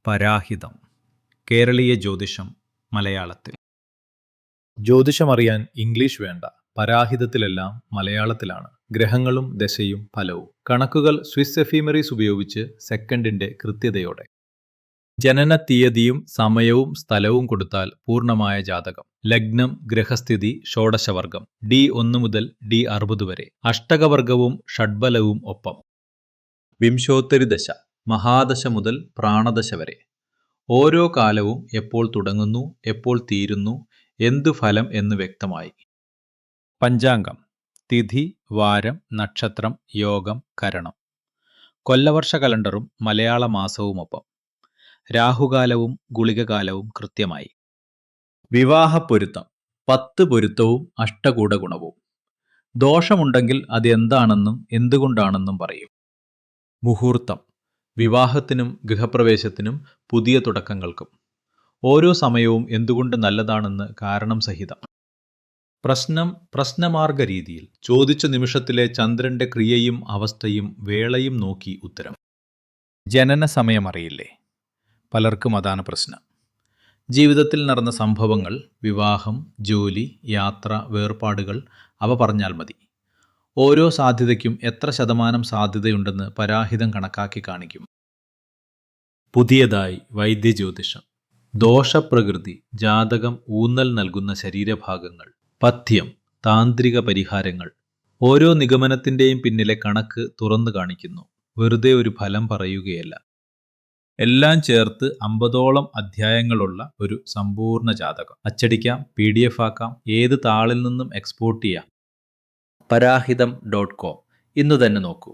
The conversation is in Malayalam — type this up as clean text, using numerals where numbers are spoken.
പരാഹിതം. കേരളീയ ജ്യോതിഷം മലയാളത്തിൽ. ജ്യോതിഷമറിയാൻ ഇംഗ്ലീഷ് വേണ്ട, പരാഹിതത്തിലെല്ലാം മലയാളത്തിലാണ്. ഗ്രഹങ്ങളും ദശയും ഫലവും. കണക്കുകൾ സ്വിസ് എഫീമറീസ് ഉപയോഗിച്ച് സെക്കൻഡിന്റെ കൃത്യതയോടെ. ജനന തീയതിയും സമയവും സ്ഥലവും കൊടുത്താൽ പൂർണ്ണമായ ജാതകം. ലഗ്നം, ഗ്രഹസ്ഥിതി, ഷോഡശവർഗം, D1 മുതൽ D60 വരെ. അഷ്ടകവർഗവും ഷഡ്ബലവും ഒപ്പം. വിംശോത്തരി ദശ, മഹാദശ മുതൽ പ്രാണദശ വരെ. ഓരോ കാലവും എപ്പോൾ തുടങ്ങുന്നു, എപ്പോൾ തീരുന്നു, എന്തു ഫലം എന്ന് വ്യക്തമായി. പഞ്ചാംഗം. തിഥി, വാരം, നക്ഷത്രം, യോഗം, കരണം. കൊല്ലവർഷ കലണ്ടറും മലയാള മാസവുമൊപ്പം. രാഹുകാലവും ഗുളികകാലവും കൃത്യമായി. വിവാഹപ്പൊരുത്തം. 10 പൊരുത്തവും അഷ്ടകൂടഗുണവും. ദോഷമുണ്ടെങ്കിൽ അത് എന്താണെന്നും എന്തുകൊണ്ടാണെന്നും പറയും. മുഹൂർത്തം. വിവാഹത്തിനും ഗൃഹപ്രവേശത്തിനും പുതിയ തുടക്കങ്ങൾക്കും. ഓരോ സമയവും എന്തുകൊണ്ട് നല്ലതാണെന്ന് കാരണം സഹിതം. പ്രശ്നമാർഗ രീതിയിൽ. ചോദിച്ച നിമിഷത്തിലെ ചന്ദ്രന്റെ ക്രിയയും അവസ്ഥയും വേളയും നോക്കി ഉത്തരം. ജനന സമയം അറിയില്ലേ? പലർക്കും അതാണ് പ്രശ്നം. ജീവിതത്തിൽ നടന്ന സംഭവങ്ങൾ, വിവാഹം, ജോലി, യാത്ര, വേർപാടുകൾ, അവ പറഞ്ഞാൽ മതി. ഓരോ സാധ്യതയ്ക്കും എത്ര ശതമാനം സാധ്യതയുണ്ടെന്ന് പരാഹിതം കണക്കാക്കി കാണിക്കും. പുതിയതായി വൈദ്യജ്യോതിഷം. ദോഷപ്രകൃതി, ജാതകം ഊന്നൽ നൽകുന്ന ശരീരഭാഗങ്ങൾ. പഥ്യം, താന്ത്രിക പരിഹാരങ്ങൾ. ഓരോ നിഗമനത്തിൻ്റെയും പിന്നിലെ കണക്ക് തുറന്നു കാണിക്കുന്നു. വെറുതെ ഒരു ഫലം പറയുകയല്ല. എല്ലാം ചേർത്ത് 50ഓളം അധ്യായങ്ങളുള്ള ഒരു സമ്പൂർണ്ണ ജാതകം. അച്ചടിക്കാം, PDF ആക്കാം, ഏത് താളിൽ നിന്നും എക്സ്പോർട്ട് ചെയ്യാം. parahitam.com. ഇന്നു തന്നെ നോക്കൂ.